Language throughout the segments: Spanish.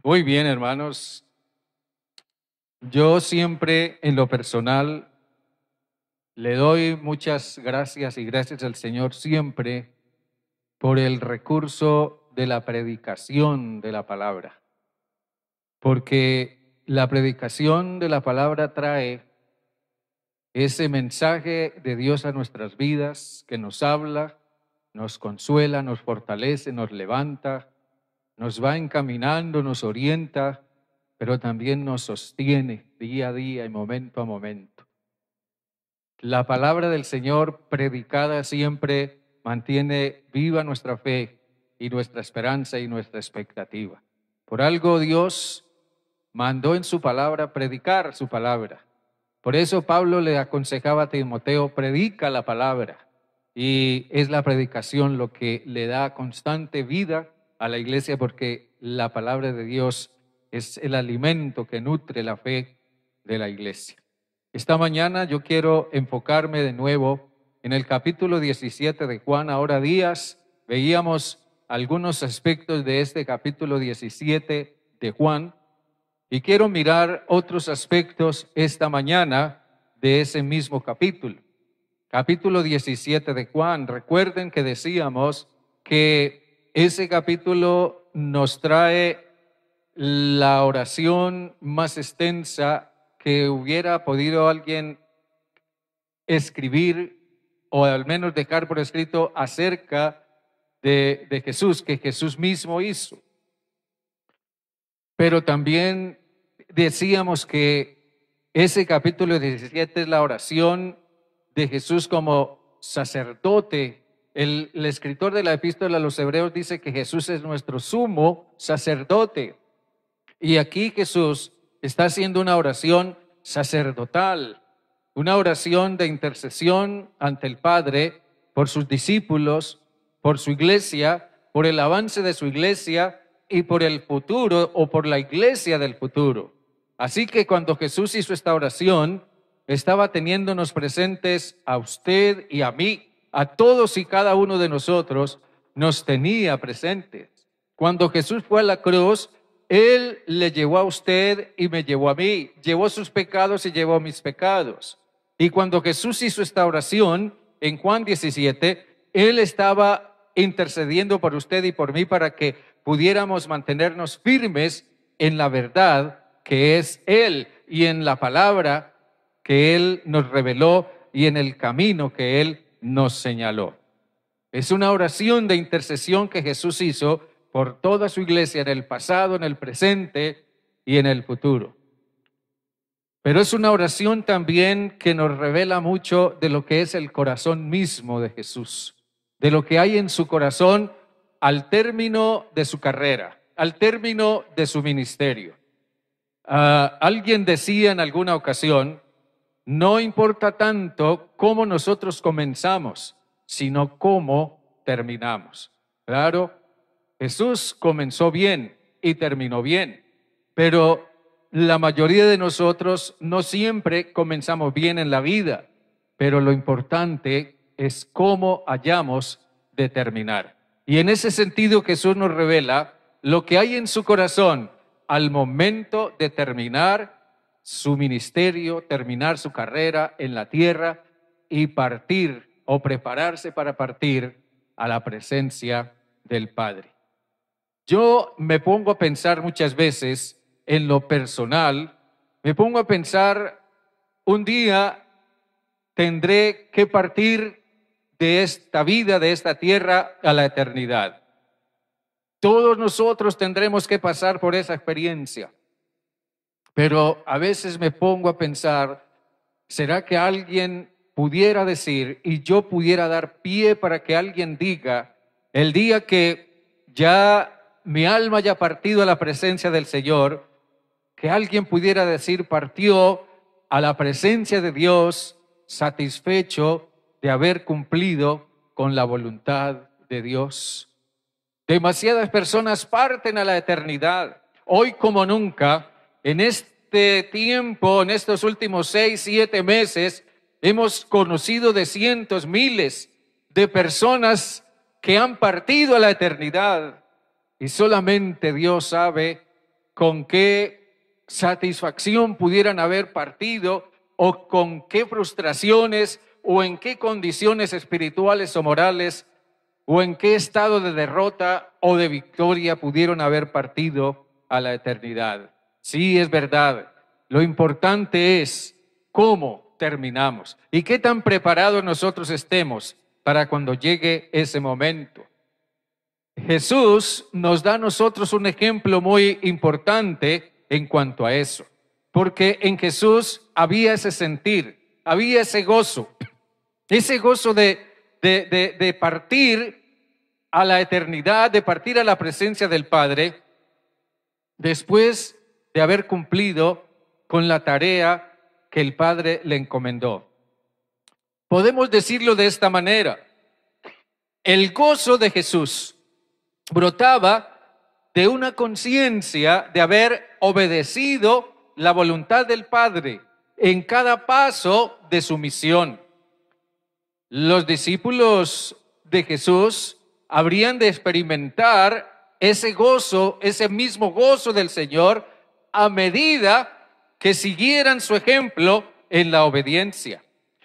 Muy bien, hermanos. Yo siempre, en lo personal, le doy muchas gracias y gracias al Señor siempre por el recurso de la predicación de la palabra. Porque la predicación de la palabra trae ese mensaje de Dios a nuestras vidas que nos habla, nos consuela, nos fortalece, nos levanta, nos va encaminando, nos orienta, pero también nos sostiene día a día y momento a momento. La palabra del Señor predicada siempre mantiene viva nuestra fe y nuestra esperanza y nuestra expectativa. Por algo Dios mandó en su palabra predicar su palabra. Por eso Pablo le aconsejaba a Timoteo, predica la palabra. Y es la predicación lo que le da constante vida a la iglesia, porque la palabra de Dios es el alimento que nutre la fe de la iglesia. Esta mañana yo quiero enfocarme de nuevo en el capítulo 17 de Juan. Ahora días veíamos algunos aspectos de este capítulo 17 de Juan y quiero mirar otros aspectos esta mañana de ese mismo capítulo. Capítulo 17 de Juan. Recuerden que decíamos que ese capítulo nos trae la oración más extensa que hubiera podido alguien escribir o al menos dejar por escrito acerca de Jesús, que Jesús mismo hizo. Pero también decíamos que ese capítulo 17 es la oración de Jesús como sacerdote. El escritor de la epístola a los Hebreos dice que Jesús es nuestro sumo sacerdote. Y aquí Jesús está haciendo una oración sacerdotal, una oración de intercesión ante el Padre por sus discípulos, por su iglesia, por el avance de su iglesia y por el futuro o por la iglesia del futuro. Así que cuando Jesús hizo esta oración, estaba teniéndonos presentes a usted y a mí, a todos y cada uno de nosotros, nos tenía presentes. Cuando Jesús fue a la cruz, Él le llevó a usted y me llevó a mí, llevó sus pecados y llevó mis pecados. Y cuando Jesús hizo esta oración en Juan 17, Él estaba intercediendo por usted y por mí para que pudiéramos mantenernos firmes en la verdad que es Él y en la palabra que Él nos reveló y en el camino que Él nos señaló. Es una oración de intercesión que Jesús hizo por toda su iglesia en el pasado, en el presente y en el futuro. Pero es una oración también que nos revela mucho de lo que es el corazón mismo de Jesús, de lo que hay en su corazón al término de su carrera, al término de su ministerio. Alguien decía en alguna ocasión, no importa tanto cómo nosotros comenzamos, sino cómo terminamos. Claro, Jesús comenzó bien y terminó bien, pero la mayoría de nosotros no siempre comenzamos bien en la vida, pero lo importante es cómo hayamos de terminar. Y en ese sentido Jesús nos revela lo que hay en su corazón al momento de terminar su ministerio, terminar su carrera en la tierra y partir o prepararse para partir a la presencia del Padre. Yo me pongo a pensar muchas veces en lo personal, me pongo a pensar, un día tendré que partir de esta vida, de esta tierra, a la eternidad. Todos nosotros tendremos que pasar por esa experiencia. Pero a veces me pongo a pensar, ¿será que alguien pudiera decir y yo pudiera dar pie para que alguien diga, el día que ya mi alma haya partido a la presencia del Señor, que alguien pudiera decir, partió a la presencia de Dios satisfecho de haber cumplido con la voluntad de Dios? Demasiadas personas parten a la eternidad. Hoy como nunca, en este tiempo, en estos últimos 6, 7 meses, hemos conocido de cientos, miles de personas que han partido a la eternidad. Y solamente Dios sabe con qué satisfacción pudieran haber partido, o con qué frustraciones, o en qué condiciones espirituales o morales, o en qué estado de derrota o de victoria pudieron haber partido a la eternidad. Sí, es verdad. Lo importante es cómo terminamos y qué tan preparados nosotros estemos para cuando llegue ese momento. Jesús nos da a nosotros un ejemplo muy importante en cuanto a eso, porque en Jesús había ese sentir, había ese gozo de partir a la eternidad, de partir a la presencia del Padre, después de haber cumplido con la tarea que el Padre le encomendó. Podemos decirlo de esta manera: el gozo de Jesús brotaba de una conciencia de haber obedecido la voluntad del Padre en cada paso de su misión. Los discípulos de Jesús habrían de experimentar ese gozo, ese mismo gozo del Señor, a medida que siguieran su ejemplo en la obediencia.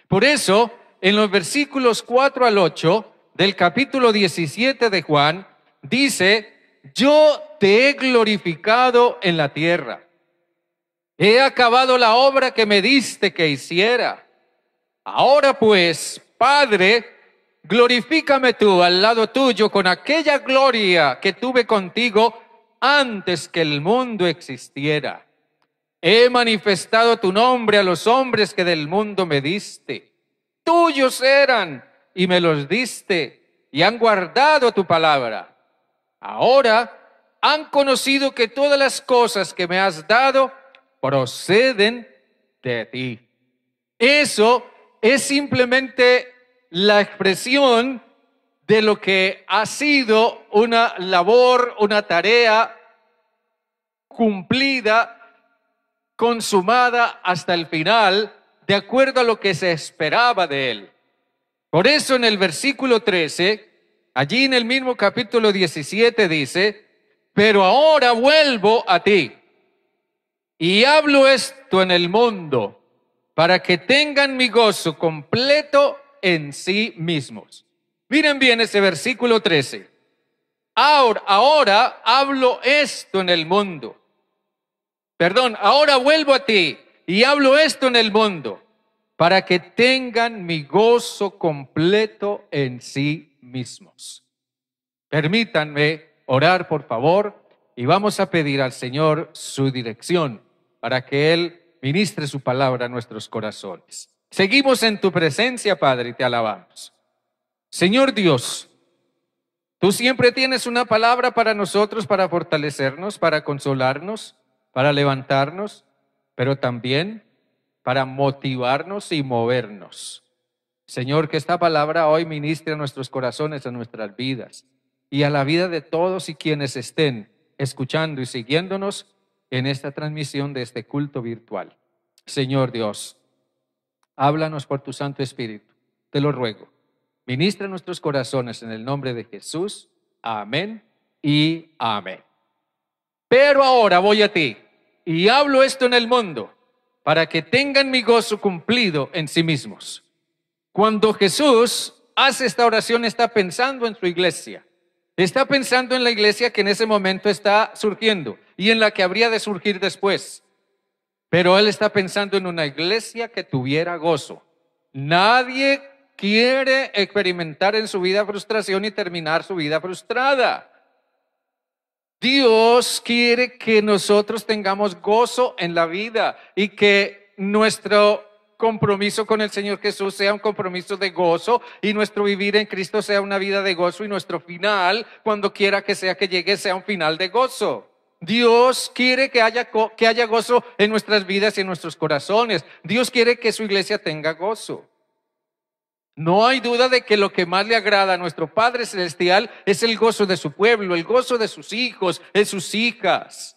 Por eso, en los versículos 4 al 8 del capítulo 17 de Juan, dice: yo te he glorificado en la tierra. He acabado la obra que me diste que hiciera. Ahora pues, Padre, glorifícame tú al lado tuyo con aquella gloria que tuve contigo antes que el mundo existiera. He manifestado tu nombre a los hombres que del mundo me diste. Tuyos eran y me los diste y han guardado tu palabra. Ahora han conocido que todas las cosas que me has dado proceden de ti. Eso es simplemente la expresión de lo que ha sido una labor, una tarea cumplida, consumada hasta el final, de acuerdo a lo que se esperaba de él. Por eso en el versículo 13, allí en el mismo capítulo 17 dice: pero ahora vuelvo a ti y hablo esto en el mundo para que tengan mi gozo completo en sí mismos. Miren bien ese versículo 13. Ahora hablo esto en el mundo. Ahora vuelvo a ti y hablo esto en el mundo para que tengan mi gozo completo en sí mismos. Permítanme orar, por favor, y vamos a pedir al Señor su dirección para que Él ministre su palabra a nuestros corazones. Seguimos en tu presencia, Padre, y te alabamos. Señor Dios, tú siempre tienes una palabra para nosotros, para fortalecernos, para consolarnos, para levantarnos, pero también para motivarnos y movernos. Señor, que esta palabra hoy ministre a nuestros corazones, a nuestras vidas y a la vida de todos y quienes estén escuchando y siguiéndonos en esta transmisión de este culto virtual. Señor Dios, háblanos por tu Santo Espíritu, te lo ruego. Ministra nuestros corazones en el nombre de Jesús. Amén y amén. Pero ahora voy a ti y hablo esto en el mundo para que tengan mi gozo cumplido en sí mismos. Cuando Jesús hace esta oración, está pensando en su iglesia. Está pensando en la iglesia que en ese momento está surgiendo y en la que habría de surgir después. Pero Él está pensando en una iglesia que tuviera gozo. Nadie quiere experimentar en su vida frustración y terminar su vida frustrada. Dios quiere que nosotros tengamos gozo en la vida y que nuestro compromiso con el Señor Jesús sea un compromiso de gozo y nuestro vivir en Cristo sea una vida de gozo y nuestro final, cuando quiera que sea que llegue, sea un final de gozo. Dios quiere que haya gozo en nuestras vidas y en nuestros corazones. Dios quiere que su iglesia tenga gozo. No hay duda de que lo que más le agrada a nuestro Padre Celestial es el gozo de su pueblo, el gozo de sus hijos, de sus hijas.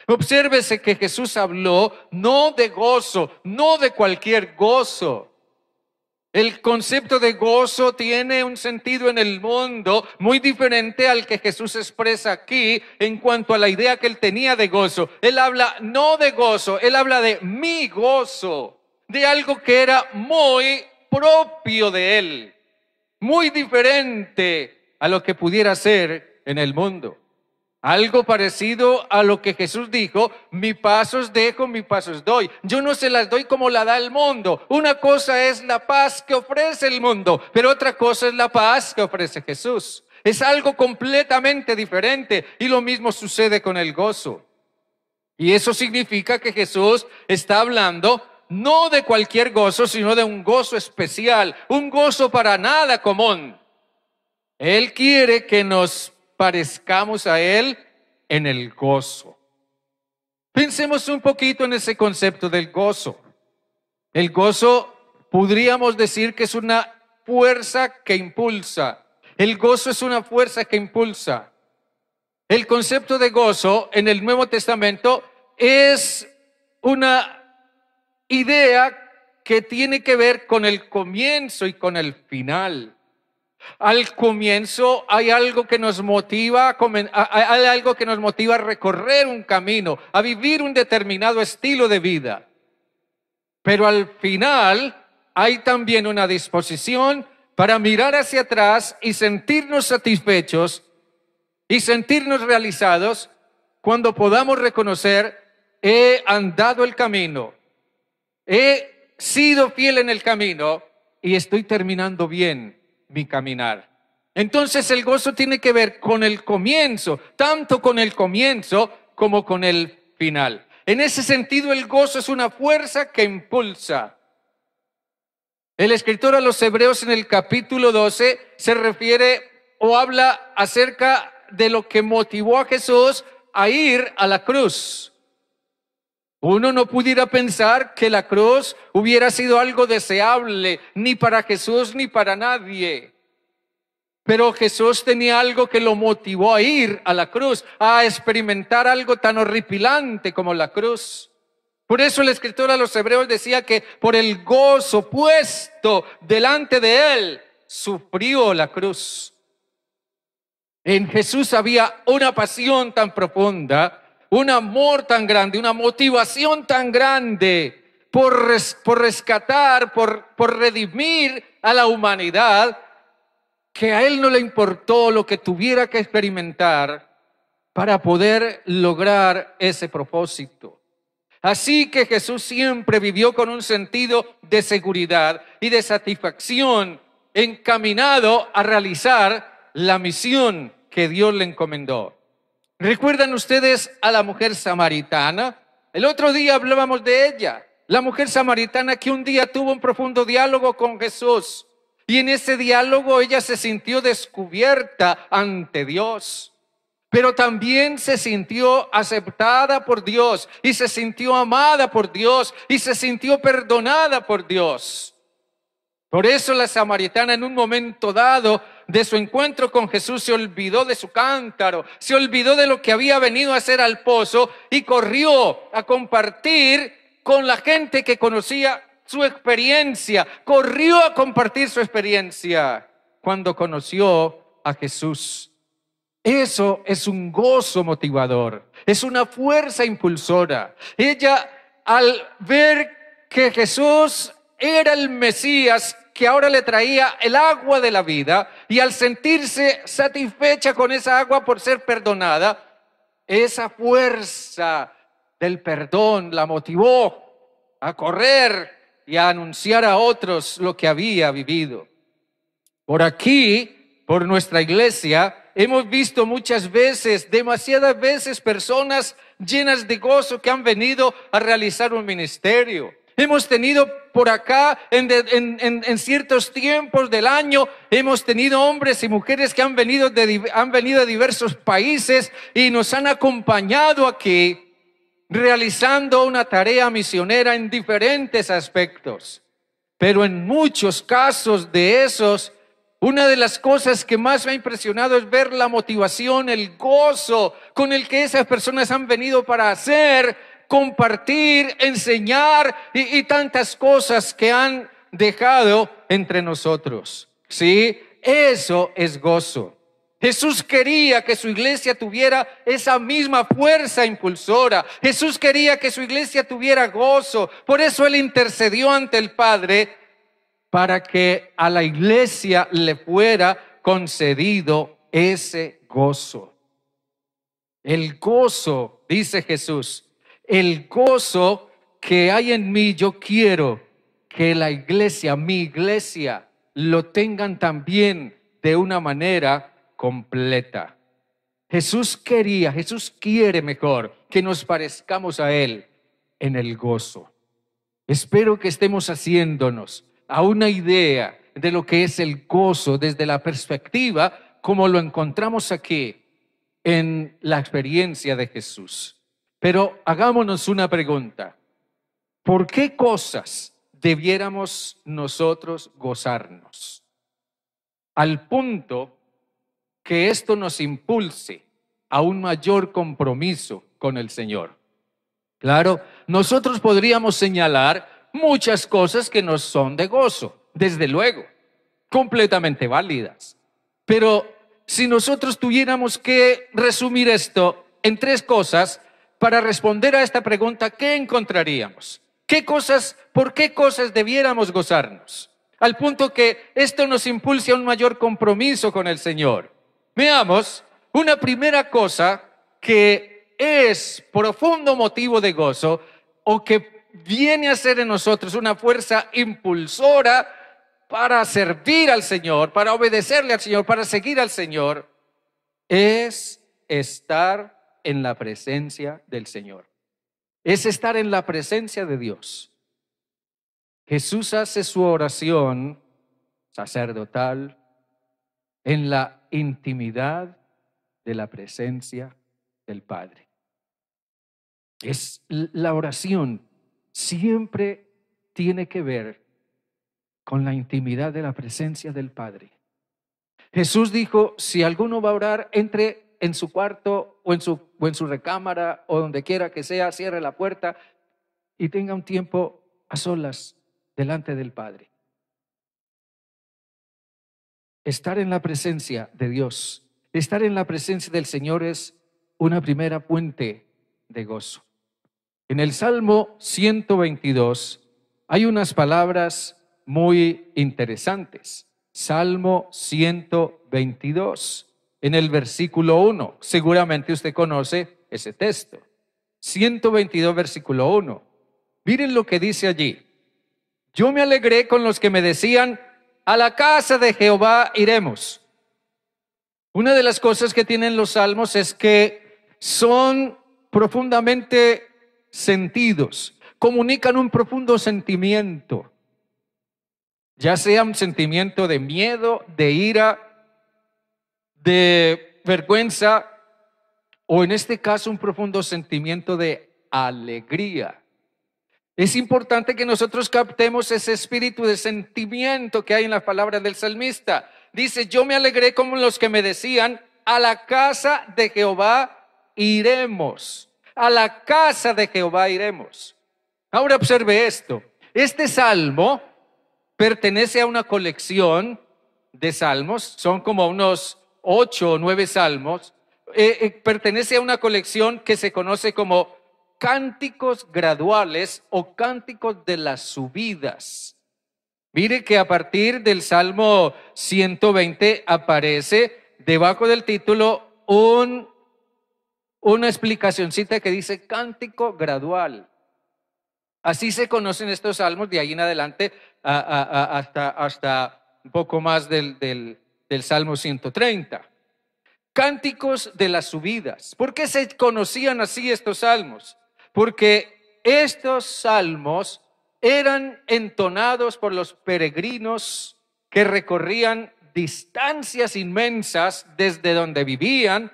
Obsérvese que Jesús habló no de gozo, no de cualquier gozo. El concepto de gozo tiene un sentido en el mundo muy diferente al que Jesús expresa aquí en cuanto a la idea que él tenía de gozo. Él habla no de gozo, él habla de mi gozo, de algo que era muy propio de él, muy diferente a lo que pudiera ser en el mundo. Algo parecido a lo que Jesús dijo: mi paz os dejo, mi paz os doy. Yo no se las doy como la da el mundo. Una cosa es la paz que ofrece el mundo, pero otra cosa es la paz que ofrece Jesús. Es algo completamente diferente, y lo mismo sucede con el gozo. Y eso significa que Jesús está hablando no de cualquier gozo, sino de un gozo especial, un gozo para nada común. Él quiere que nos parezcamos a Él en el gozo. Pensemos un poquito en ese concepto del gozo. El gozo podríamos decir que es una fuerza que impulsa. El gozo es una fuerza que impulsa. El concepto de gozo en el Nuevo Testamento es una idea que tiene que ver con el comienzo y con el final. Al comienzo hay algo que nos motiva, hay algo que nos motiva a recorrer un camino, a vivir un determinado estilo de vida. Pero al final hay también una disposición para mirar hacia atrás y sentirnos satisfechos y sentirnos realizados cuando podamos reconocer: he andado el camino, he sido fiel en el camino y estoy terminando bien mi caminar. Entonces el gozo tiene que ver con el comienzo, tanto con el comienzo como con el final. En ese sentido, el gozo es una fuerza que impulsa. El escritor a los Hebreos en el capítulo 12 se refiere o habla acerca de lo que motivó a Jesús a ir a la cruz. Uno no pudiera pensar que la cruz hubiera sido algo deseable, ni para Jesús ni para nadie. Pero Jesús tenía algo que lo motivó a ir a la cruz, a experimentar algo tan horripilante como la cruz. Por eso el escritor a los Hebreos decía que por el gozo puesto delante de él, sufrió la cruz. En Jesús había una pasión tan profunda, un amor tan grande, una motivación tan grande por rescatar, por redimir a la humanidad, que a él no le importó lo que tuviera que experimentar para poder lograr ese propósito. Así que Jesús siempre vivió con un sentido de seguridad y de satisfacción, encaminado a realizar la misión que Dios le encomendó. ¿Recuerdan ustedes a la mujer samaritana? El otro día hablábamos de ella, la mujer samaritana que un día tuvo un profundo diálogo con Jesús, y en ese diálogo ella se sintió descubierta ante Dios, pero también se sintió aceptada por Dios, y se sintió amada por Dios, y se sintió perdonada por Dios. Por eso la samaritana, en un momento dado de su encuentro con Jesús, se olvidó de su cántaro, se olvidó de lo que había venido a hacer al pozo y corrió a compartir con la gente que conocía su experiencia, corrió a compartir su experiencia cuando conoció a Jesús. Eso es un gozo motivador, es una fuerza impulsora. Ella, al ver que Jesús era el Mesías que ahora le traía el agua de la vida, y al sentirse satisfecha con esa agua por ser perdonada, esa fuerza del perdón la motivó a correr y a anunciar a otros lo que había vivido. Por aquí, por nuestra iglesia, hemos visto muchas veces, demasiadas veces, personas llenas de gozo que han venido a realizar un ministerio. Hemos tenido por acá, en ciertos tiempos del año, hemos tenido hombres y mujeres que han venido de diversos países y nos han acompañado aquí, realizando una tarea misionera en diferentes aspectos. Pero en muchos casos de esos, una de las cosas que más me ha impresionado es ver la motivación, el gozo con el que esas personas han venido para hacer, compartir, enseñar y tantas cosas que han dejado entre nosotros. ¿Sí? Eso es gozo. Jesús quería que su iglesia tuviera esa misma fuerza impulsora. Jesús quería que su iglesia tuviera gozo. Por eso Él intercedió ante el Padre para que a la iglesia le fuera concedido ese gozo. El gozo, dice Jesús, el gozo que hay en mí, yo quiero que la iglesia, mi iglesia, lo tengan también de una manera completa. Jesús quiere mejor que nos parezcamos a Él en el gozo. Espero que estemos haciéndonos a una idea de lo que es el gozo desde la perspectiva como lo encontramos aquí en la experiencia de Jesús. Pero hagámonos una pregunta: ¿por qué cosas debiéramos nosotros gozarnos? Al punto que esto nos impulse a un mayor compromiso con el Señor. Claro, nosotros podríamos señalar muchas cosas que nos son de gozo, desde luego, completamente válidas. Pero si nosotros tuviéramos que resumir esto en 3 cosas para responder a esta pregunta, ¿qué encontraríamos? ¿Por qué cosas debiéramos gozarnos? Al punto que esto nos impulse a un mayor compromiso con el Señor. Veamos una primera cosa que es profundo motivo de gozo, o que viene a ser en nosotros una fuerza impulsora para servir al Señor, para obedecerle al Señor, para seguir al Señor, es estar en la presencia del Señor. Es estar en la presencia de Dios. Jesús hace su oración sacerdotal en la intimidad de la presencia del Padre. La oración siempre tiene que ver con la intimidad de la presencia del Padre. Jesús dijo: si alguno va a orar, entre en su cuarto o en su recámara o donde quiera que sea, cierre la puerta y tenga un tiempo a solas delante del Padre. Estar en la presencia de Dios, estar en la presencia del Señor es una primera fuente de gozo. En el Salmo 122 hay unas palabras muy interesantes. Salmo 122, en el versículo 1. Seguramente usted conoce ese texto. 122, versículo 1. Miren lo que dice allí. Yo me alegré con los que me decían: a la casa de Jehová iremos. Una de las cosas que tienen los salmos es que son profundamente sentidos, comunican un profundo sentimiento, ya sea un sentimiento de miedo, de ira, de vergüenza, o en este caso un profundo sentimiento de alegría. Es importante que nosotros captemos ese espíritu de sentimiento que hay en las palabras del salmista. Dice: yo me alegré como los que me decían: a la casa de Jehová iremos. A la casa de Jehová iremos. Ahora observe esto. Este salmo pertenece a una colección de salmos. Son como unos 8 o 9 salmos. Pertenece a una colección que se conoce como cánticos graduales o cánticos de las subidas. Mire que a partir del Salmo 120 aparece debajo del título una explicacioncita que dice cántico gradual. Así se conocen estos salmos de ahí en adelante hasta un poco más del Salmo 130. Cánticos de las subidas. ¿Por qué se conocían así estos salmos? Porque estos salmos eran entonados por los peregrinos que recorrían distancias inmensas desde donde vivían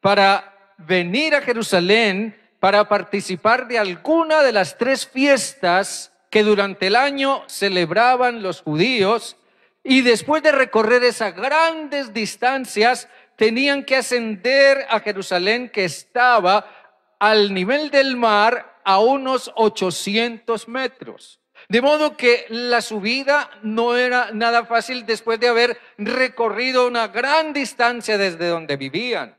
para venir a Jerusalén para participar de alguna de las 3 fiestas que durante el año celebraban los judíos, y después de recorrer esas grandes distancias tenían que ascender a Jerusalén, que estaba al nivel del mar a unos 800 metros. De modo que la subida no era nada fácil después de haber recorrido una gran distancia desde donde vivían.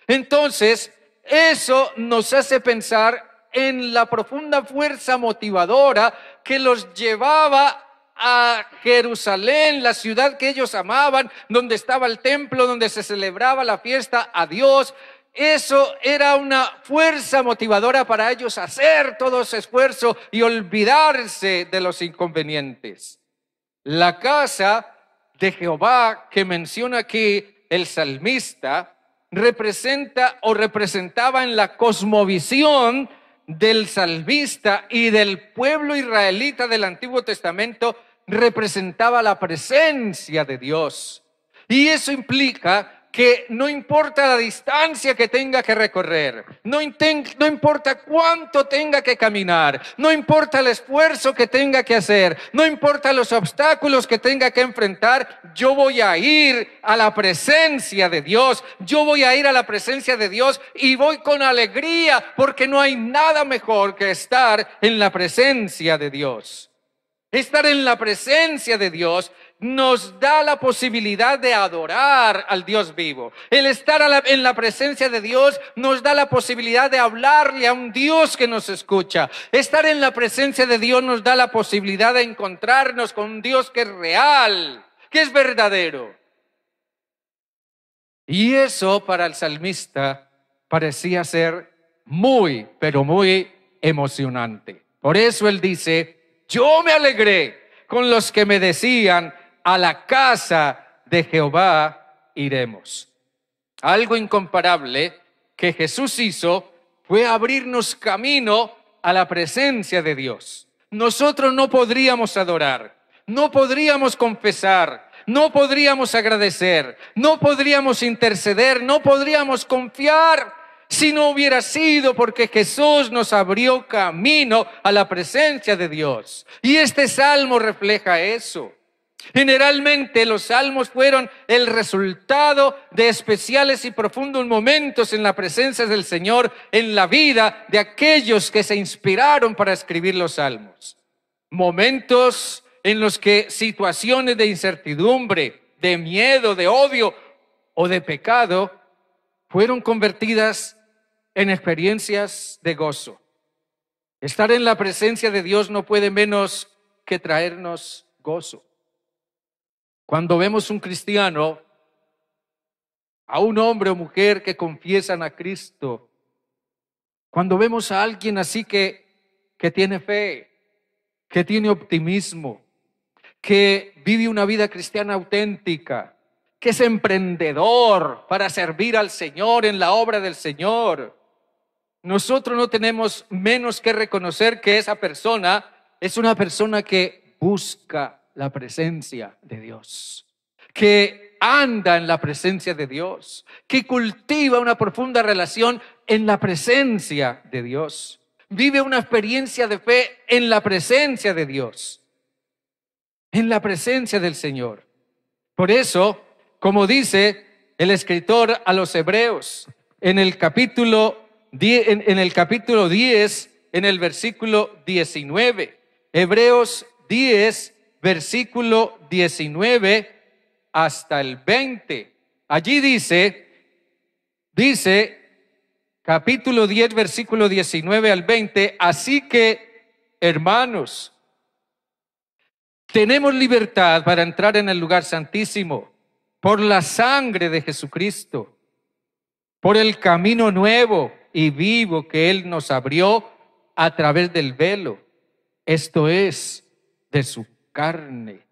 Entonces, eso nos hace pensar en la profunda fuerza motivadora que los llevaba a Jerusalén, la ciudad que ellos amaban, donde estaba el templo, donde se celebraba la fiesta a Dios. Eso era una fuerza motivadora para ellos hacer todo ese esfuerzo y olvidarse de los inconvenientes. La casa de Jehová que menciona aquí el salmista representa o representaba en la cosmovisión del salmista y del pueblo israelita del Antiguo Testamento, representaba la presencia de Dios. Y eso implica que no importa la distancia que tenga que recorrer, no importa cuánto tenga que caminar, no importa el esfuerzo que tenga que hacer, no importa los obstáculos que tenga que enfrentar, yo voy a ir a la presencia de Dios, yo voy a ir a la presencia de Dios y voy con alegría, porque no hay nada mejor que estar en la presencia de Dios. Estar en la presencia de Dios nos da la posibilidad de adorar al Dios vivo. El estar en la presencia de Dios nos da la posibilidad de hablarle a un Dios que nos escucha. Estar en la presencia de Dios nos da la posibilidad de encontrarnos con un Dios que es real, que es verdadero. Y eso para el salmista parecía ser muy, pero muy emocionante. Por eso él dice: yo me alegré con los que me decían, a la casa de Jehová iremos. Algo incomparable que Jesús hizo fue abrirnos camino a la presencia de Dios. Nosotros no podríamos adorar, no podríamos confesar, no podríamos agradecer, no podríamos interceder, no podríamos confiar si no hubiera sido porque Jesús nos abrió camino a la presencia de Dios. Y este salmo refleja eso. Generalmente los salmos fueron el resultado de especiales y profundos momentos en la presencia del Señor en la vida de aquellos que se inspiraron para escribir los salmos. Momentos en los que situaciones de incertidumbre, de miedo, de odio o de pecado fueron convertidas en experiencias de gozo. Estar en la presencia de Dios no puede menos que traernos gozo. Cuando vemos un cristiano, a un hombre o mujer que confiesan a Cristo, cuando vemos a alguien así que tiene fe, que tiene optimismo, que vive una vida cristiana auténtica, que es emprendedor para servir al Señor en la obra del Señor, nosotros no tenemos menos que reconocer que esa persona es una persona que busca la presencia de Dios, que anda en la presencia de Dios, que cultiva una profunda relación en la presencia de Dios, vive una experiencia de fe en la presencia de Dios, en la presencia del Señor. Por eso, como dice el escritor a los Hebreos, en el capítulo 10, en el versículo 19, Hebreos 10, versículo 19 hasta el 20. Allí dice capítulo 10, versículo 19 al 20, así que, hermanos, tenemos libertad para entrar en el lugar santísimo por la sangre de Jesucristo, por el camino nuevo y vivo que Él nos abrió a través del velo, esto es, de su carne.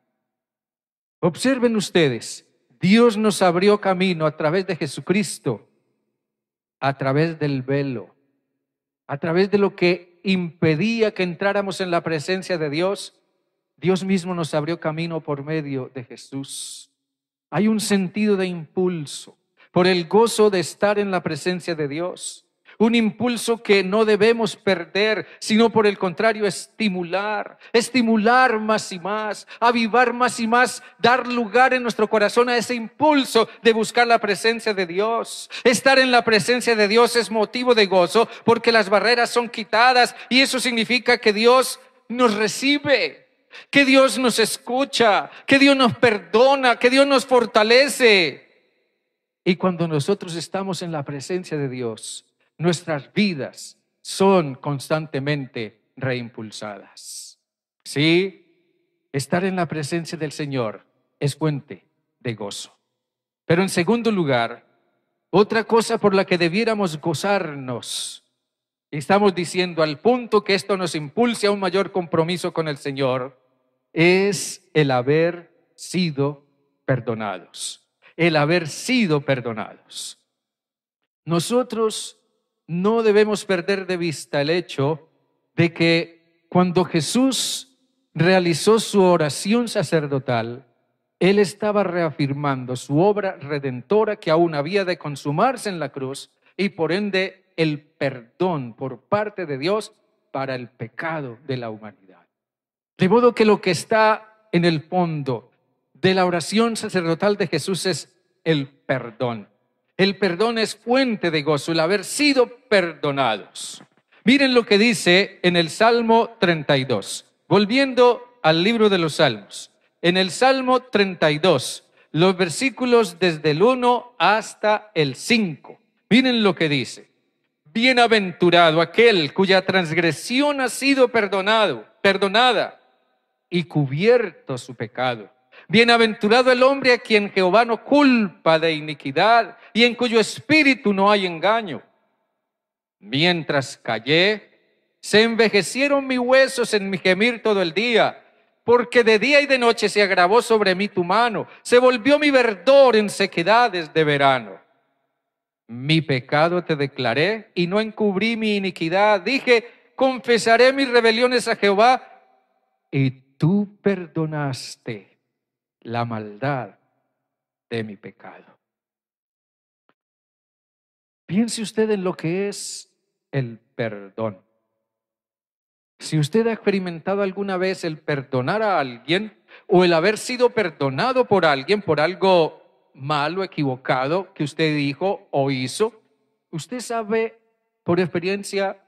Observen ustedes, Dios nos abrió camino a través de Jesucristo, a través del velo, a través de lo que impedía que entráramos en la presencia de Dios. Dios mismo nos abrió camino por medio de Jesús. Hay un sentido de impulso por el gozo de estar en la presencia de Dios. Un impulso que no debemos perder, sino por el contrario estimular más y más, avivar más y más, dar lugar en nuestro corazón a ese impulso de buscar la presencia de Dios. Estar en la presencia de Dios es motivo de gozo porque las barreras son quitadas y eso significa que Dios nos recibe. que Dios nos escucha, que Dios nos perdona, que Dios nos fortalece. Y cuando nosotros estamos en la presencia de Dios, nuestras vidas son constantemente reimpulsadas. Sí, estar en la presencia del Señor es fuente de gozo. Pero en segundo lugar, otra cosa por la que debiéramos gozarnos, y estamos diciendo al punto que esto nos impulse a un mayor compromiso con el Señor, es el haber sido perdonados. El haber sido perdonados. Nosotros no debemos perder de vista el hecho de que cuando Jesús realizó su oración sacerdotal, Él estaba reafirmando su obra redentora que aún había de consumarse en la cruz y por ende el perdón por parte de Dios para el pecado de la humanidad. De modo que lo que está en el fondo de la oración sacerdotal de Jesús es el perdón. El perdón es fuente de gozo, el haber sido perdonados. Miren lo que dice en el Salmo 32. Volviendo al libro de los Salmos. En el Salmo 32, los versículos desde el 1 hasta el 5. Miren lo que dice. Bienaventurado aquel cuya transgresión ha sido perdonada y cubierto su pecado. Bienaventurado el hombre a quien Jehová no culpa de iniquidad y en cuyo espíritu no hay engaño. Mientras callé, se envejecieron mis huesos en mi gemir todo el día, porque de día y de noche se agravó sobre mí tu mano, se volvió mi verdor en sequedades de verano. Mi pecado te declaré y no encubrí mi iniquidad. Dije, confesaré mis rebeliones a Jehová y tú perdonaste la maldad de mi pecado. Piense usted en lo que es el perdón. Si usted ha experimentado alguna vez el perdonar a alguien o el haber sido perdonado por alguien por algo malo, equivocado que usted dijo o hizo, usted sabe por experiencia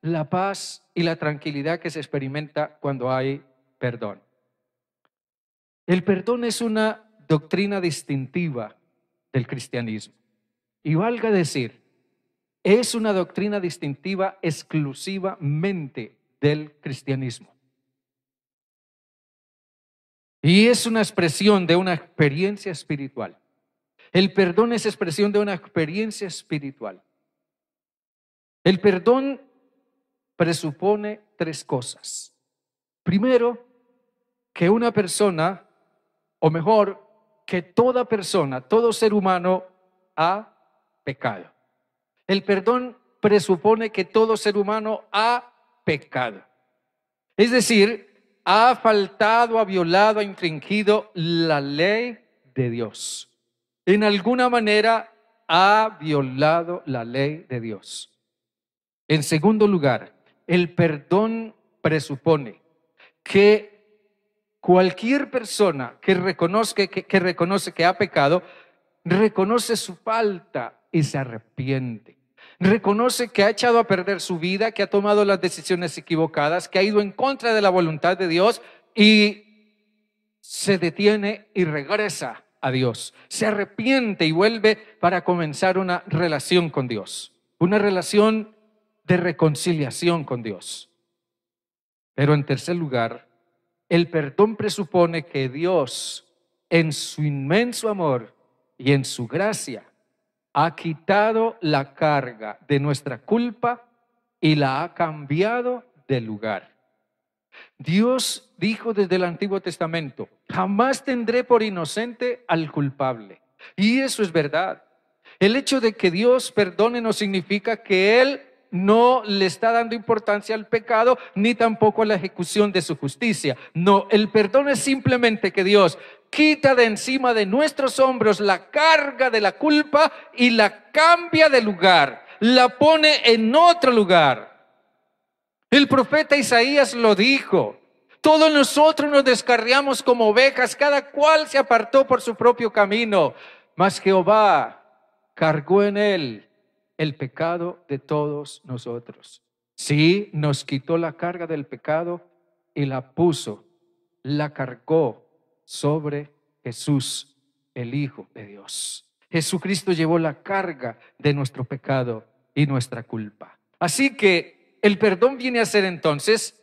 la paz y la tranquilidad que se experimenta cuando hay perdón. El perdón es una doctrina distintiva del cristianismo. Y valga decir, es una doctrina distintiva exclusivamente del cristianismo. Y es una expresión de una experiencia espiritual. El perdón es expresión de una experiencia espiritual. El perdón presupone tres cosas. Primero, que una persona, o mejor, que toda persona, todo ser humano ha pecado. El perdón presupone que todo ser humano ha pecado. Es decir, ha faltado, ha violado, ha infringido la ley de Dios. En alguna manera ha violado la ley de Dios. En segundo lugar, el perdón presupone que cualquier persona que reconoce que ha pecado, reconoce su falta y se arrepiente. Reconoce que ha echado a perder su vida, que ha tomado las decisiones equivocadas, que ha ido en contra de la voluntad de Dios y se detiene y regresa a Dios. Se arrepiente y vuelve para comenzar una relación con Dios. Una relación de reconciliación con Dios. Pero en tercer lugar, el perdón presupone que Dios, en su inmenso amor y en su gracia, ha quitado la carga de nuestra culpa y la ha cambiado de lugar. Dios dijo desde el Antiguo Testamento, jamás tendré por inocente al culpable. Y eso es verdad. El hecho de que Dios perdone no significa que Él no le está dando importancia al pecado, ni tampoco a la ejecución de su justicia. No, el perdón es simplemente que Dios quita de encima de nuestros hombros la carga de la culpa y la cambia de lugar, la pone en otro lugar. El profeta Isaías lo dijo. Todos nosotros nos descarriamos como ovejas, cada cual se apartó por su propio camino, mas Jehová cargó en él el pecado de todos nosotros. Sí, nos quitó la carga del pecado y la puso la cargó sobre Jesús, el Hijo de Dios. Jesucristo llevó la carga de nuestro pecado y nuestra culpa. Así que el perdón viene a ser entonces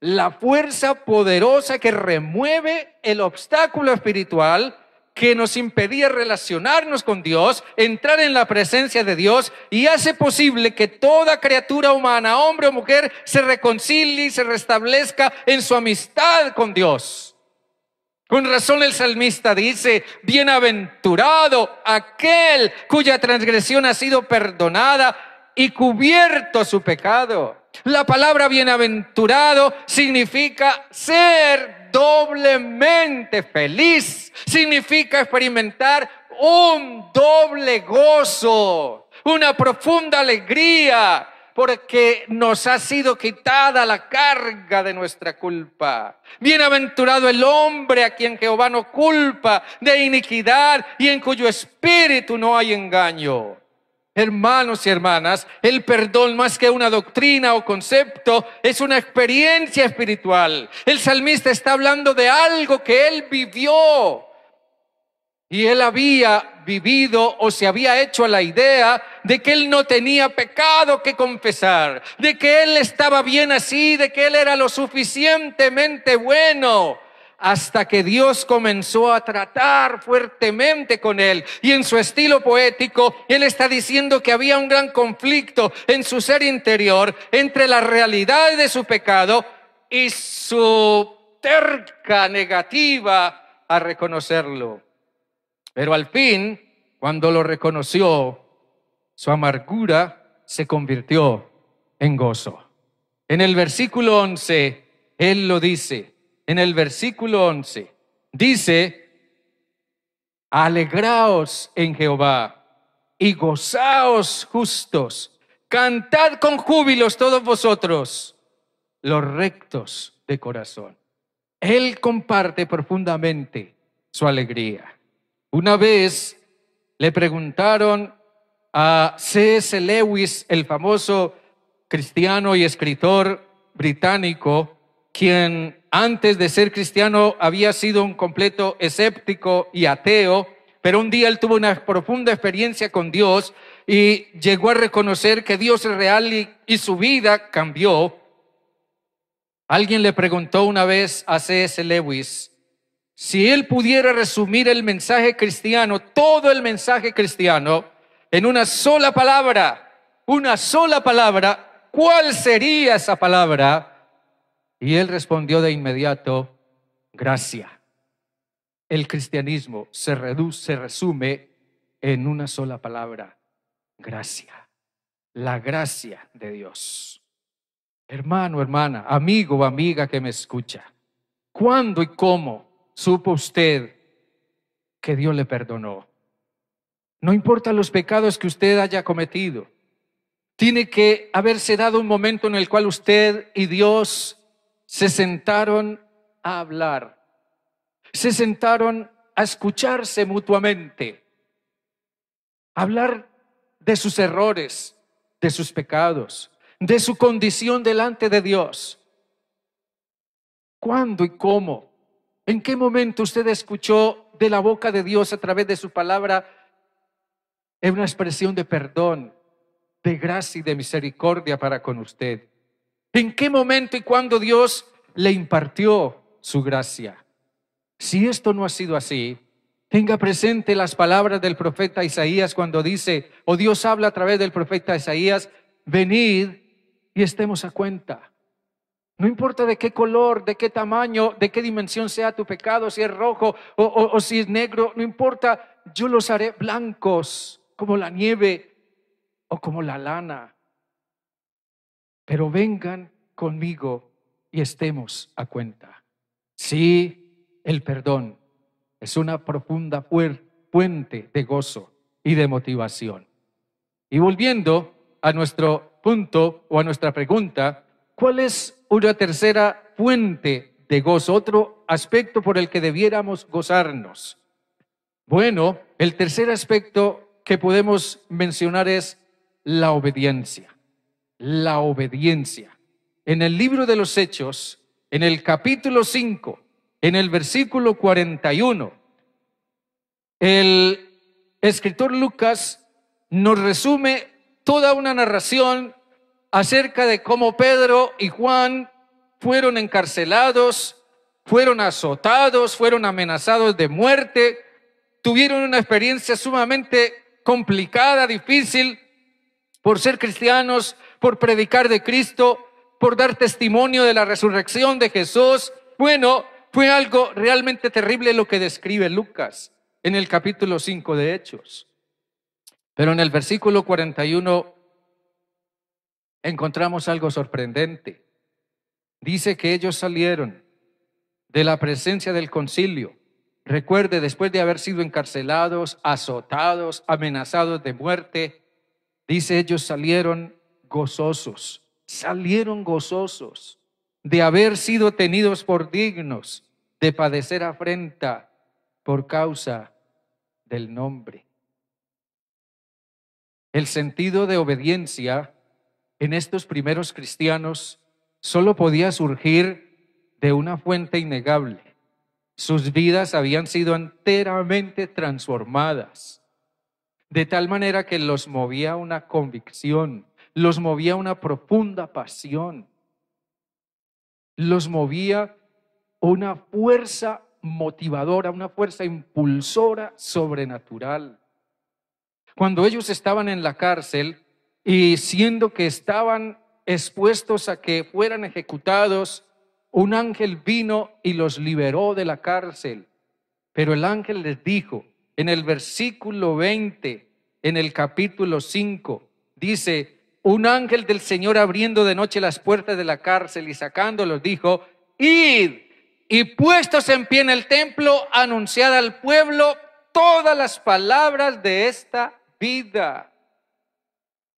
la fuerza poderosa que remueve el obstáculo espiritual que nos impedía relacionarnos con Dios, entrar en la presencia de Dios, y hace posible que toda criatura humana, hombre o mujer, se reconcilie y se restablezca en su amistad con Dios. Con razón el salmista dice: bienaventurado aquel cuya transgresión ha sido perdonada y cubierto su pecado. La palabra bienaventurado significa ser doblemente feliz, significa experimentar un doble gozo, una profunda alegría, porque nos ha sido quitada la carga de nuestra culpa. Bienaventurado el hombre a quien Jehová no culpa de iniquidad y en cuyo espíritu no hay engaño. Hermanos y hermanas, el perdón, más que una doctrina o concepto, es una experiencia espiritual. El salmista está hablando de algo que él vivió. Y él había vivido o se había hecho a la idea de que él no tenía pecado que confesar, de que él estaba bien así, de que él era lo suficientemente bueno, hasta que Dios comenzó a tratar fuertemente con él. Y en su estilo poético, él está diciendo que había un gran conflicto en su ser interior entre la realidad de su pecado y su terca negativa a reconocerlo. Pero al fin, cuando lo reconoció, su amargura se convirtió en gozo. En el versículo 11, él lo dice. En el versículo 11, dice: alegraos en Jehová y gozaos justos. Cantad con júbilos todos vosotros, los rectos de corazón. Él comparte profundamente su alegría. Una vez le preguntaron a C.S. Lewis, el famoso cristiano y escritor británico, quien antes de ser cristiano había sido un completo escéptico y ateo, pero un día él tuvo una profunda experiencia con Dios y llegó a reconocer que Dios es real y su vida cambió. Alguien le preguntó una vez a C.S. Lewis si él pudiera resumir el mensaje cristiano, todo el mensaje cristiano, en una sola palabra, ¿cuál sería esa palabra? Y él respondió de inmediato: gracia. El cristianismo se resume en una sola palabra: gracia. La gracia de Dios. Hermano, hermana, amigo o amiga que me escucha, ¿cuándo y cómo supo usted que Dios le perdonó? No importa los pecados que usted haya cometido, tiene que haberse dado un momento en el cual usted y Dios se sentaron a hablar, se sentaron a escucharse mutuamente, a hablar de sus errores, de sus pecados, de su condición delante de Dios. ¿Cuándo y cómo? ¿En qué momento usted escuchó de la boca de Dios a través de su palabra en una expresión de perdón, de gracia y de misericordia para con usted? ¿En qué momento y cuándo Dios le impartió su gracia? Si esto no ha sido así, tenga presente las palabras del profeta Isaías cuando dice, o Dios habla a través del profeta Isaías: venid y estemos a cuenta. No importa de qué color, de qué tamaño, de qué dimensión sea tu pecado, si es rojo o si es negro, no importa, yo los haré blancos como la nieve o como la lana. Pero vengan conmigo y estemos a cuenta. Sí, el perdón es una profunda fuente de gozo y de motivación. Y volviendo a nuestro punto o a nuestra pregunta, ¿cuál es una tercera fuente de gozo? Otro aspecto por el que debiéramos gozarnos. Bueno, el tercer aspecto que podemos mencionar es la obediencia. La obediencia. En el libro de los Hechos, en el capítulo 5, En el versículo 41, el escritor Lucas nos resume toda una narración acerca de cómo Pedro y Juan fueron encarcelados, fueron azotados, fueron amenazados de muerte, tuvieron una experiencia sumamente complicada, difícil, por ser cristianos, por predicar de Cristo, por dar testimonio de la resurrección de Jesús. Bueno, fue algo realmente terrible lo que describe Lucas en el capítulo 5 de Hechos. Pero en el versículo 41 encontramos algo sorprendente. Dice que ellos salieron de la presencia del concilio. Recuerde, después de haber sido encarcelados, azotados, amenazados de muerte, dice, ellos salieron gozosos de haber sido tenidos por dignos de padecer afrenta por causa del nombre. El sentido de obediencia en estos primeros cristianos solo podía surgir de una fuente innegable. Sus vidas habían sido enteramente transformadas, de tal manera que los movía una convicción, los movía una profunda pasión, los movía una fuerza motivadora, una fuerza impulsora sobrenatural. Cuando ellos estaban en la cárcel y siendo que estaban expuestos a que fueran ejecutados, un ángel vino y los liberó de la cárcel. Pero el ángel les dijo, en el versículo 20, en el capítulo 5, dice, un ángel del Señor abriendo de noche las puertas de la cárcel y sacándolos, dijo, id y puestos en pie en el templo, anunciad al pueblo todas las palabras de esta vida.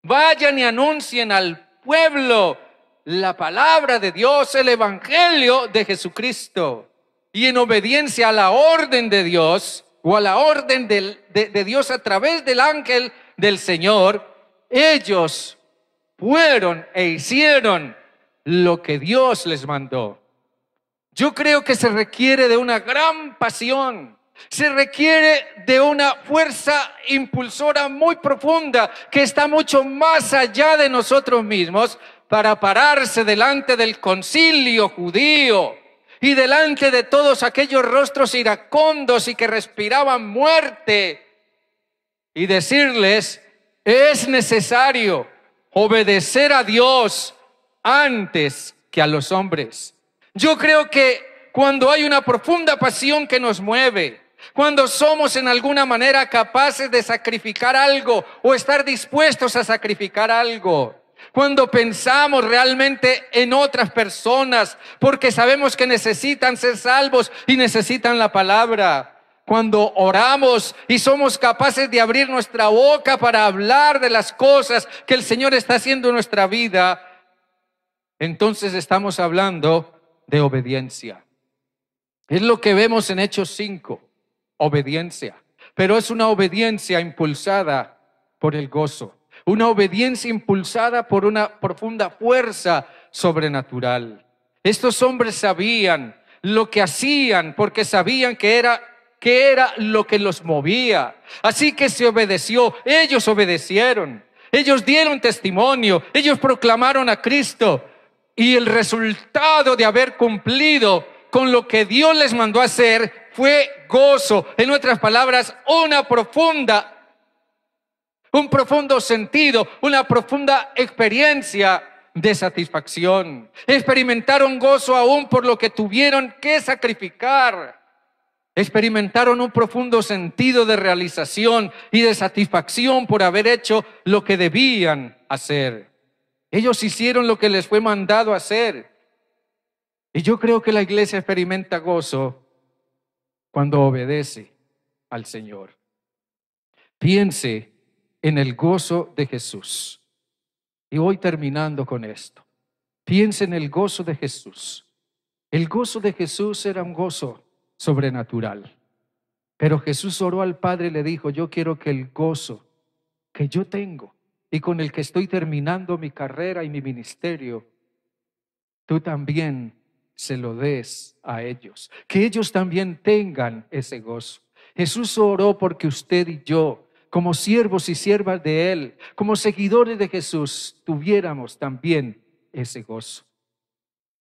Vayan y anuncien al pueblo la palabra de Dios, el evangelio de Jesucristo. Y en obediencia a la orden de Dios, o a la orden de Dios a través del ángel del Señor, ellos fueron e hicieron lo que Dios les mandó. Yo creo que se requiere de una gran pasión, se requiere de una fuerza impulsora muy profunda que está mucho más allá de nosotros mismos para pararse delante del concilio judío y delante de todos aquellos rostros iracundos y que respiraban muerte y decirles, es necesario obedecer a Dios antes que a los hombres. Yo creo que cuando hay una profunda pasión que nos mueve, cuando somos en alguna manera capaces de sacrificar algo o estar dispuestos a sacrificar algo, cuando pensamos realmente en otras personas porque sabemos que necesitan ser salvos y necesitan la palabra, cuando oramos y somos capaces de abrir nuestra boca para hablar de las cosas que el Señor está haciendo en nuestra vida, entonces estamos hablando de obediencia. Es lo que vemos en Hechos 5, obediencia. Pero es una obediencia impulsada por el gozo, una obediencia impulsada por una profunda fuerza sobrenatural. Estos hombres sabían lo que hacían porque sabían que era lo que los movía. Así que se obedeció, ellos obedecieron, ellos dieron testimonio, ellos proclamaron a Cristo. Y el resultado de haber cumplido con lo que Dios les mandó a hacer fue gozo. En otras palabras, un profundo sentido, una profunda experiencia de satisfacción. Experimentaron gozo aún por lo que tuvieron que sacrificar. Experimentaron un profundo sentido de realización y de satisfacción por haber hecho lo que debían hacer. Ellos hicieron lo que les fue mandado hacer. Y yo creo que la iglesia experimenta gozo cuando obedece al Señor. Piense en el gozo de Jesús. Y voy terminando con esto. Piense en el gozo de Jesús. El gozo de Jesús era un gozo sobrenatural. Pero Jesús oró al Padre y le dijo, yo quiero que el gozo que yo tengo y con el que estoy terminando mi carrera y mi ministerio, tú también se lo des a ellos, que ellos también tengan ese gozo. Jesús oró porque usted y yo, como siervos y siervas de Él, como seguidores de Jesús, tuviéramos también ese gozo.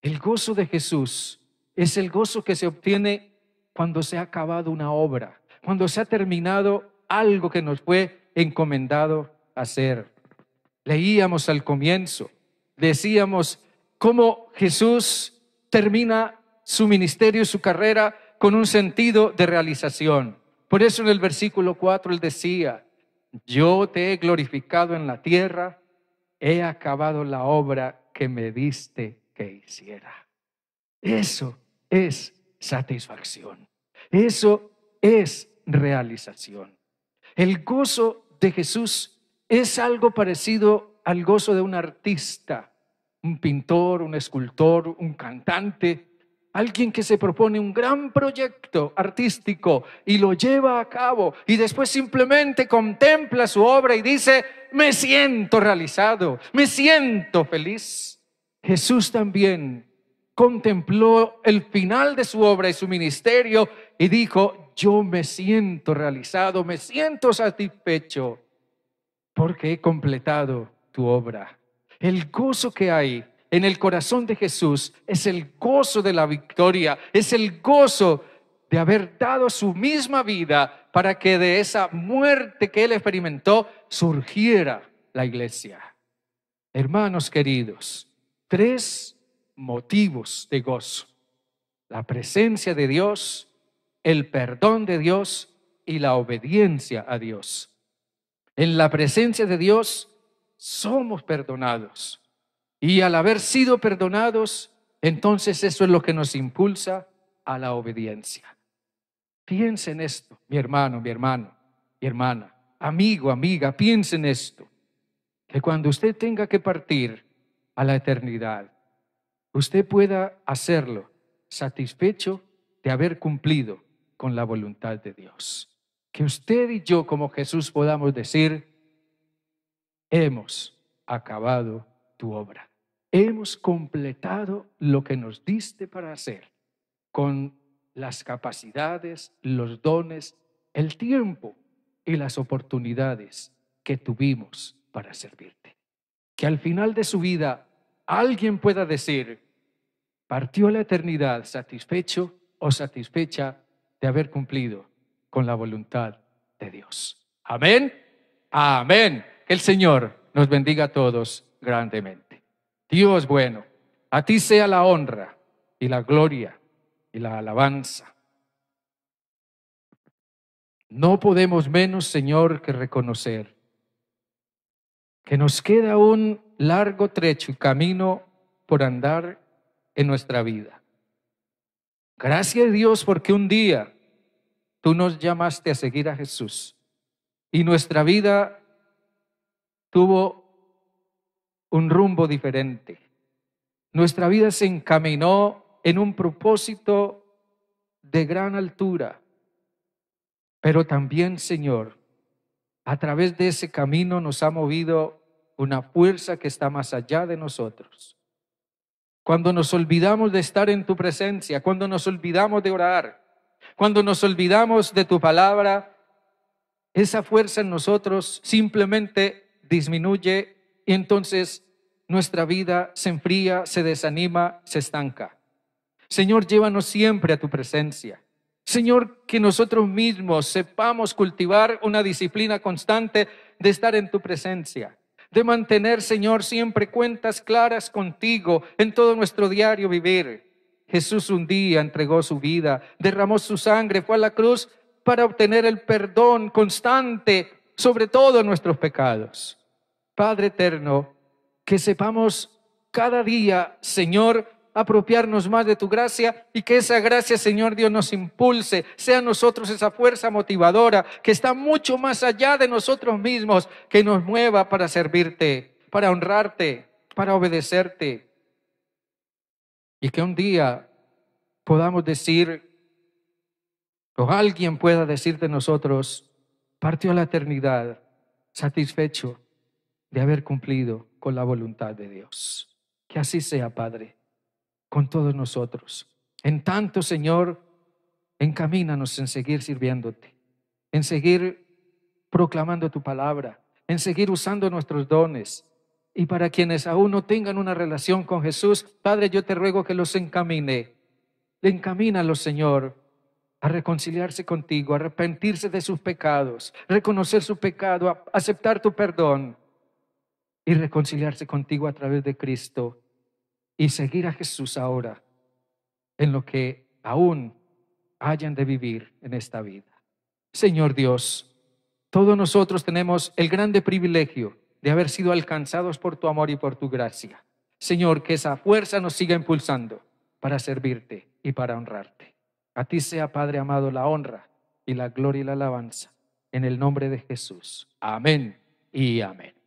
El gozo de Jesús es el gozo que se obtiene cuando se ha acabado una obra, cuando se ha terminado algo que nos fue encomendado hacer. Leíamos al comienzo, decíamos cómo Jesús termina su ministerio, su carrera, con un sentido de realización. Por eso en el versículo 4 él decía: yo te he glorificado en la tierra, he acabado la obra que me diste que hiciera. Eso es satisfacción. Eso es realización. El gozo de Jesús es algo parecido al gozo de un artista, un pintor, un escultor, un cantante, alguien que se propone un gran proyecto artístico y lo lleva a cabo y después simplemente contempla su obra y dice: me siento realizado, me siento feliz. Jesús también contempló el final de su obra y su ministerio y dijo: yo me siento realizado, me siento satisfecho porque he completado tu obra. El gozo que hay en el corazón de Jesús es el gozo de la victoria, es el gozo de haber dado su misma vida para que de esa muerte que Él experimentó surgiera la iglesia. Hermanos queridos, 3 motivos de gozo: la presencia de Dios, el perdón de Dios y la obediencia a Dios. En la presencia de Dios somos perdonados. Y al haber sido perdonados, entonces eso es lo que nos impulsa a la obediencia. Piensa en esto, mi hermano, mi hermana, amigo, amiga, piensa en esto. Que cuando usted tenga que partir a la eternidad, usted pueda hacerlo satisfecho de haber cumplido con la voluntad de Dios. Que usted y yo, como Jesús, podamos decir: hemos acabado tu obra. Hemos completado lo que nos diste para hacer, con las capacidades, los dones, el tiempo y las oportunidades que tuvimos para servirte. Que al final de su vida alguien pueda decir: partió a la eternidad satisfecho o satisfecha de haber cumplido con la voluntad de Dios. Amén. Amén. Que el Señor nos bendiga a todos grandemente. Dios bueno, a ti sea la honra y la gloria y la alabanza. No podemos menos, Señor, que reconocer que nos queda un largo trecho y camino por andar en nuestra vida. Gracias a Dios porque un día tú nos llamaste a seguir a Jesús y nuestra vida tuvo un rumbo diferente. Nuestra vida se encaminó en un propósito de gran altura, pero también, Señor, a través de ese camino nos ha movido una fuerza que está más allá de nosotros. Cuando nos olvidamos de estar en tu presencia, cuando nos olvidamos de orar, cuando nos olvidamos de tu palabra, esa fuerza en nosotros simplemente disminuye y entonces nuestra vida se enfría, se desanima, se estanca. Señor, llévanos siempre a tu presencia. Señor, que nosotros mismos sepamos cultivar una disciplina constante de estar en tu presencia, de mantener, Señor, siempre cuentas claras contigo en todo nuestro diario vivir. Jesús un día entregó su vida, derramó su sangre, fue a la cruz para obtener el perdón constante sobre todos nuestros pecados. Padre eterno, que sepamos cada día, Señor, apropiarnos más de tu gracia y que esa gracia, Señor Dios, nos impulse, sea en nosotros esa fuerza motivadora que está mucho más allá de nosotros mismos, que nos mueva para servirte, para honrarte, para obedecerte. Y que un día podamos decir, o alguien pueda decir de nosotros: partió a la eternidad satisfecho de haber cumplido con la voluntad de Dios. Que así sea, Padre. con todos nosotros. En tanto, Señor, encamínanos en seguir sirviéndote, en seguir proclamando tu palabra, en seguir usando nuestros dones. Y para quienes aún no tengan una relación con Jesús, Padre, yo te ruego que los encamine. Encamínalos, Señor, a reconciliarse contigo, a arrepentirse de sus pecados, reconocer su pecado, a aceptar tu perdón y reconciliarse contigo a través de Cristo y seguir a Jesús ahora en lo que aún hayan de vivir en esta vida. Señor Dios, todos nosotros tenemos el grande privilegio de haber sido alcanzados por tu amor y por tu gracia. Señor, que esa fuerza nos siga impulsando para servirte y para honrarte. A ti sea, Padre amado, la honra y la gloria y la alabanza. En el nombre de Jesús. Amén y amén.